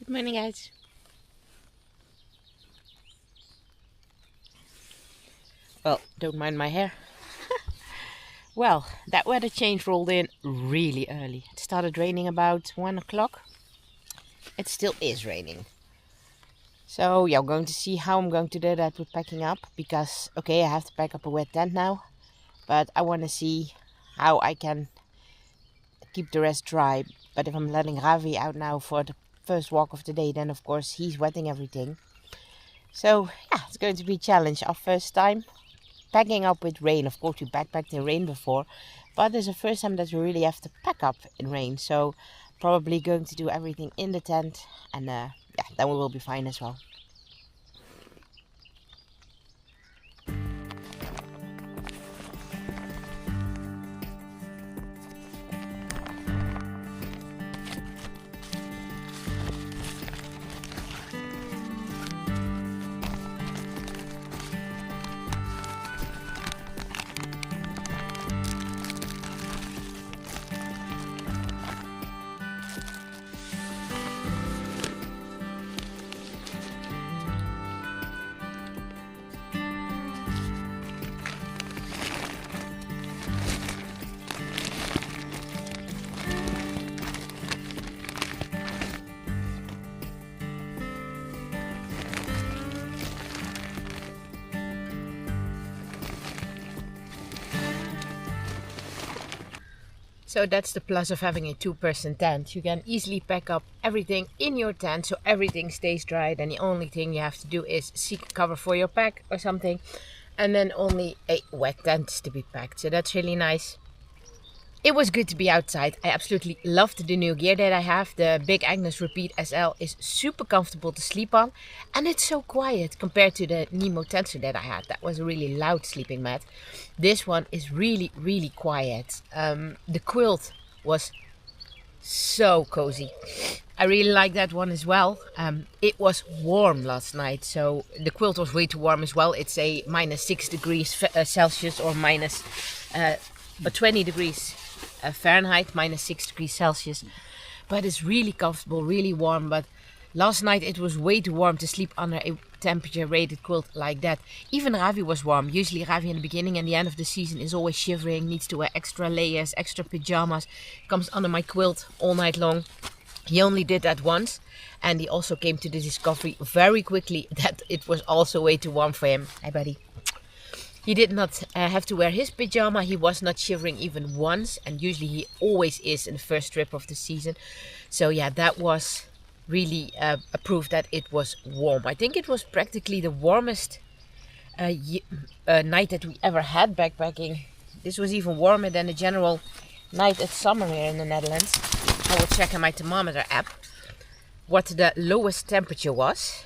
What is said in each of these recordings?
Good morning, guys. Well, don't mind my hair. Well, that weather change rolled in really early. It started raining about 1 o'clock. It still is raining. So yeah, I'm going to see how I'm going to do that with packing up. Because, okay, I have to pack up a wet tent now. But I want to see how I can keep the rest dry. But if I'm letting Ravi out now for the first walk of the day, then of course he's wetting everything. So yeah, it's going to be a challenge. Our first time packing up with rain. Of course, we backpacked in rain before, but it's the first time that we really have to pack up in rain. So probably going to do everything in the tent, and yeah, then we will be fine as well. So that's the plus of having a two-person tent. You can easily pack up everything in your tent so everything stays dry. Then the only thing you have to do is seek cover for your pack or something. And then only a wet tent to be packed. So that's really nice. It was good to be outside. I absolutely loved the new gear that I have. The Big Agnes Repeat SL is super comfortable to sleep on. And it's so quiet compared to the Nemo Tensor that I had. That was a really loud sleeping mat. This one is really, really quiet. The quilt was so cozy. I really like that one as well. It was warm last night, so the quilt was way too warm as well. It's a minus 6 degrees Celsius or minus 20 degrees Fahrenheit, minus 6 degrees Celsius. But it's really comfortable, really warm. But last night it was way too warm to sleep under a temperature rated quilt like that. Even Ravi was warm. Usually Ravi in the beginning and the end of the season is always shivering, needs to wear extra layers, extra pajamas, comes under my quilt all night long. He only did that once, and he also came to the discovery very quickly that it was also way too warm for him. Hi buddy. He did not have to wear his pajama. He was not shivering even once, and usually he always is in the first trip of the season. So yeah, that was really a proof that it was warm. I think it was practically the warmest night that we ever had backpacking. This was even warmer than the general night at summer here in the Netherlands. I will check on my thermometer app what the lowest temperature was.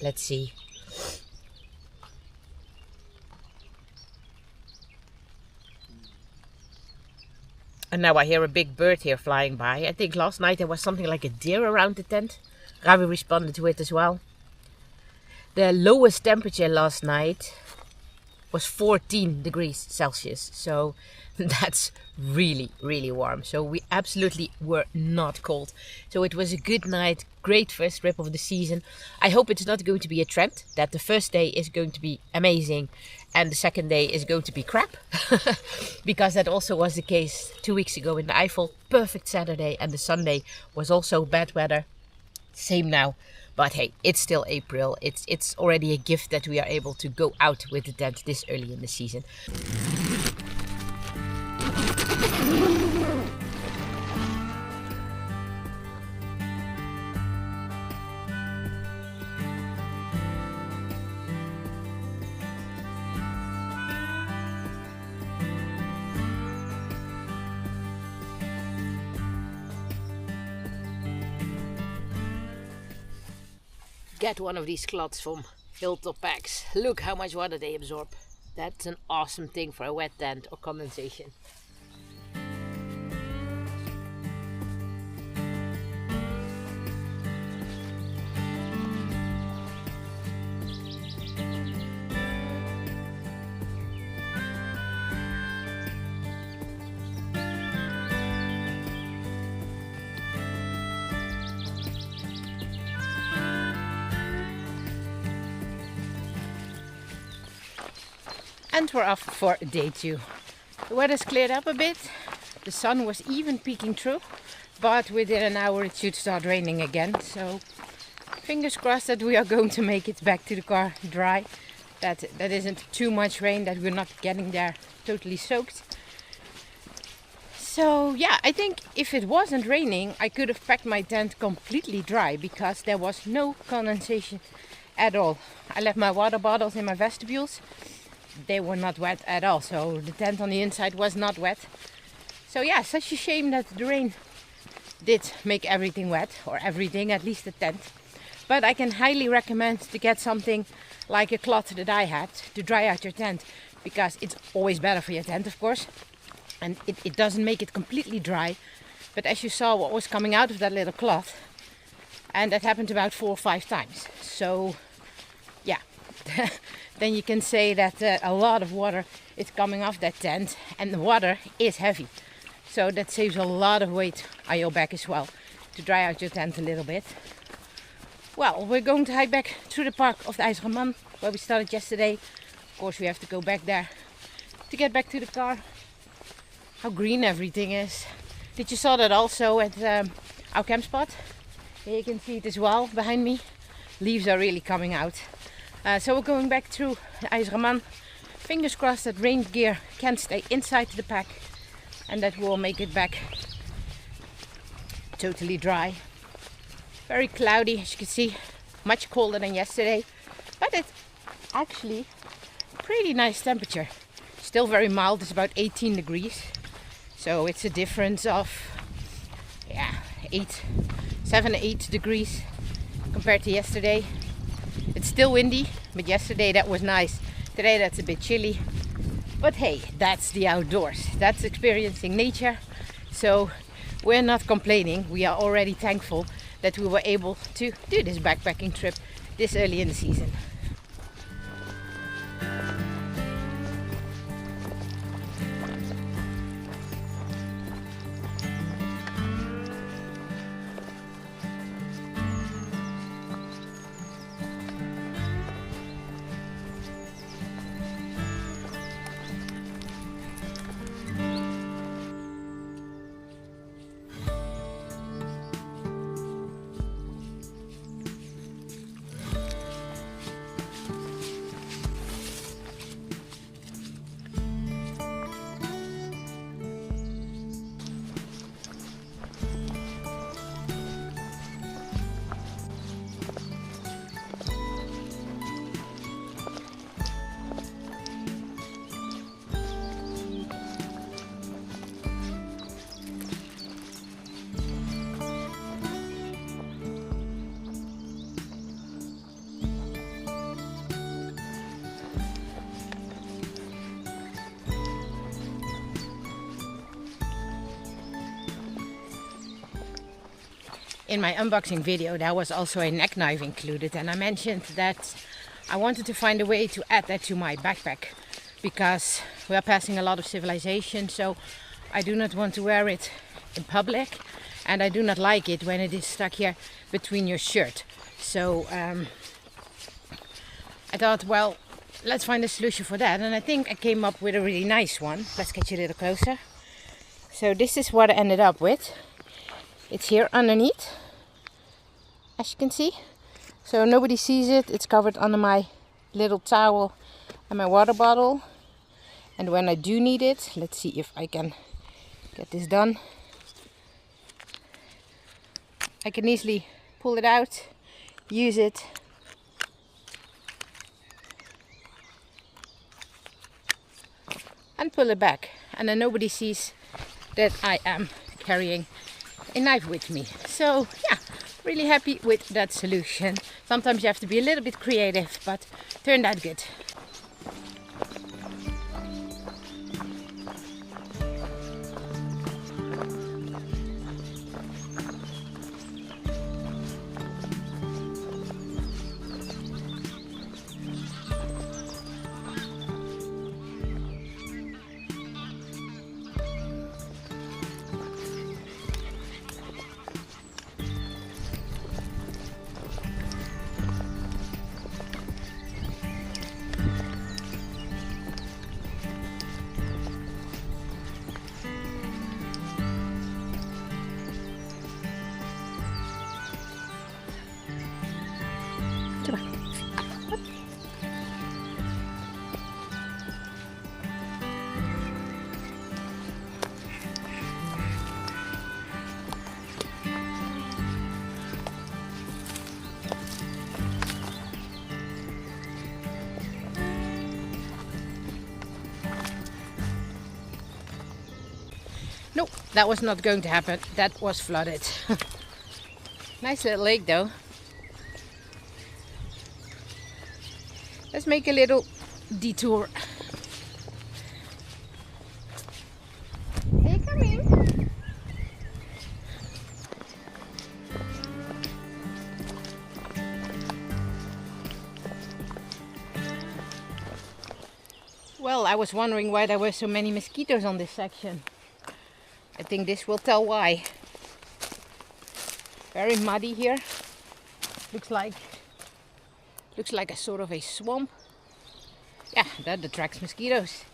Let's see. And now I hear a big bird here flying by. I think last night there was something like a deer around the tent. Ravi responded to it as well. The lowest temperature last night was 14 degrees Celsius. So that's really, really warm. So we absolutely were not cold. So it was a good night, great first trip of the season. I hope it's not going to be a trend that the first day is going to be amazing and the second day is going to be crap. Because that also was the case 2 weeks ago in the Eifel. Perfect Saturday, and the Sunday was also bad weather. Same now. But hey, it's still April. It's already a gift that we are able to go out with the tent this early in the season. Get one of these cloths from Hilltop Packs. Look how much water they absorb. That's an awesome thing for a wet tent or condensation. And we're off for day 2. The weather's cleared up a bit. The sun was even peeking through, but within an hour it should start raining again. So fingers crossed that we are going to make it back to the car dry. That isn't too much rain, that we're not getting there totally soaked. So yeah, I think if it wasn't raining, I could have packed my tent completely dry because there was no condensation at all. I left my water bottles in my vestibules. They were not wet at all, so the tent on the inside was not wet. So yeah, such a shame that the rain did make everything wet, or everything, at least the tent. But I can highly recommend to get something like a cloth that I had to dry out your tent, because it's always better for your tent, of course. And it doesn't make it completely dry, but as you saw what was coming out of that little cloth, and that happened about 4 or 5 times. So yeah, then you can say that a lot of water is coming off that tent, and the water is heavy. So that saves a lot of weight on your back as well, to dry out your tent a little bit. Well, we're going to hike back through the park of the IJzeren Man, where we started yesterday. Of course, we have to go back there to get back to the car. How green everything is. Did you saw that also at our camp spot? Here you can see it as well behind me. Leaves are really coming out. So we're going back through the IJzeren Man. Fingers crossed that rain gear can stay inside the pack and that we'll make it back totally dry. Very cloudy, as you can see, much colder than yesterday, but it's actually pretty nice temperature. Still very mild, it's about 18 degrees. So it's a difference of 7 to 8 degrees compared to yesterday. It's still windy, but yesterday that was nice. Today that's a bit chilly. But hey, that's the outdoors. That's experiencing nature. So we're not complaining. We are already thankful that we were able to do this backpacking trip this early in the season. In my unboxing video there was also a neck knife included, and I mentioned that I wanted to find a way to add that to my backpack because we are passing a lot of civilization, so I do not want to wear it in public and I do not like it when it is stuck here between your shirt. So I thought, well, let's find a solution for that, and I think I came up with a really nice one. Let's get you a little closer. So this is what I ended up with. It's here underneath, as you can see. So nobody sees it. It's covered under my little towel and my water bottle. And when I do need it, let's see if I can get this done. I can easily pull it out, use it. And pull it back. And then nobody sees that I am carrying a knife with me. So yeah, really happy with that solution. Sometimes you have to be a little bit creative, but turned out good. Coba. Nope, that was not going to happen. That was flooded. Nice little lake though. Let's make a little detour. They're coming. Well, I was wondering why there were so many mosquitoes on this section. I think this will tell why. Very muddy here. Looks like a sort of a swamp. Yeah, that attracts mosquitoes.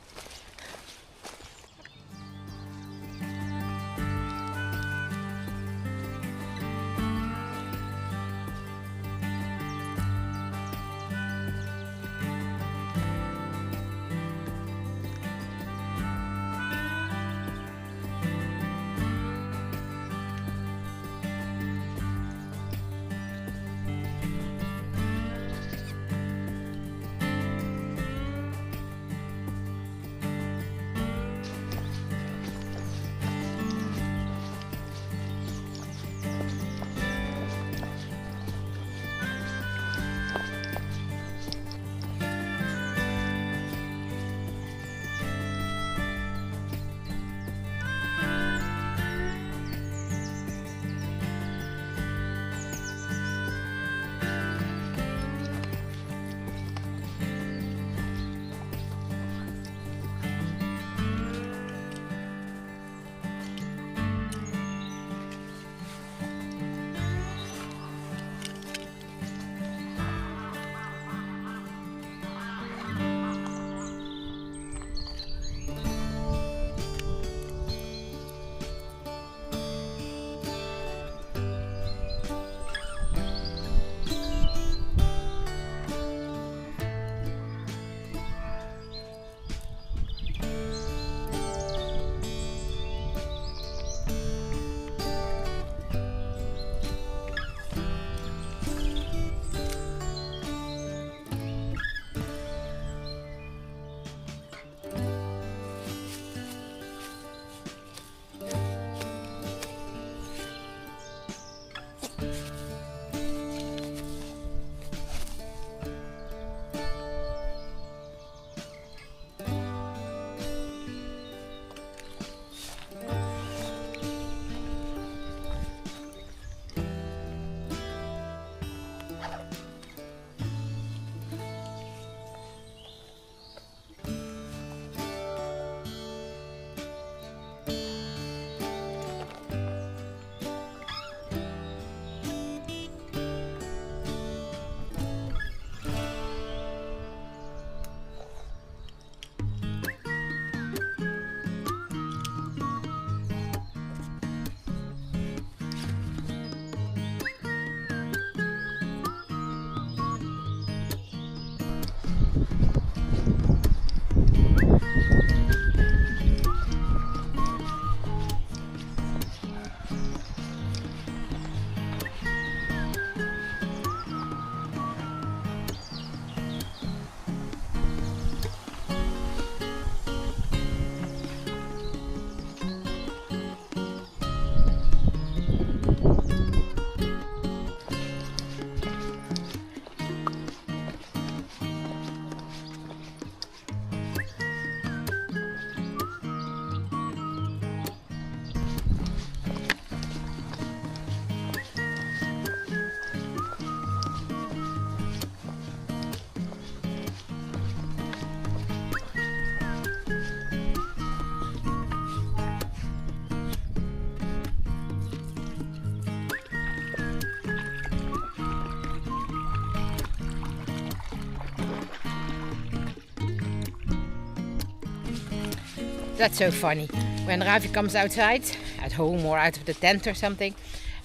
That's so funny. When Ravi comes outside, at home or out of the tent or something,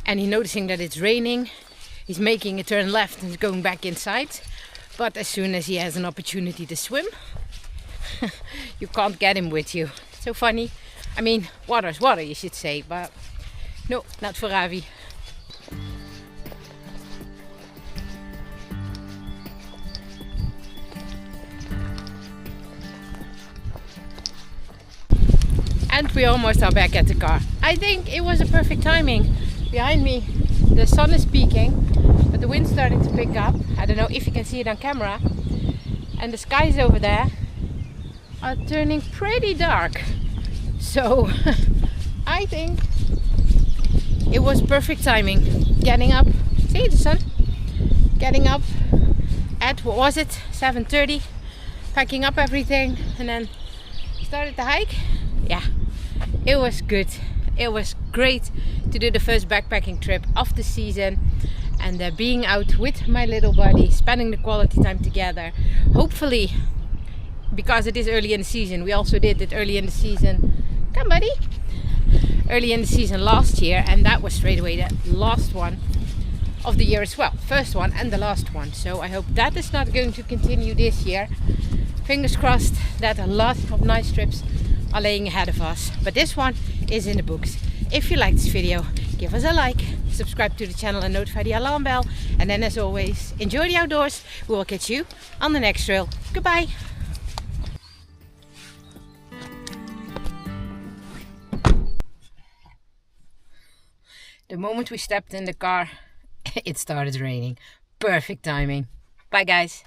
and he's noticing that it's raining, He's making a turn left and is going back inside. But as soon as he has an opportunity to swim, you can't get him with you. So funny. I mean, water is water, you should say, but no, not for Ravi. And we almost are back at the car. I think it was a perfect timing. Behind me, the sun is peaking, but the wind's starting to pick up. I don't know if you can see it on camera. And the skies over there are turning pretty dark. So I think it was perfect timing. Getting up, see the sun? Getting up at, what was it, 7:30, packing up everything, and then started the hike. Yeah, it was good. It was great to do the first backpacking trip of the season, and being out with my little buddy, spending the quality time together. Hopefully, because it is early in the season, we also did it early in the season. Come buddy! Early in the season last year, and that was straight away the last one of the year as well. First one and the last one. So I hope that is not going to continue this year. Fingers crossed that a lot of nice trips are laying ahead of us. But this one is in the books. If you like this video, give us a like, subscribe to the channel and notify the alarm bell. And then as always, enjoy the outdoors. We will catch you on the next trail. Goodbye! The moment we stepped in the car, it started raining. Perfect timing. Bye guys.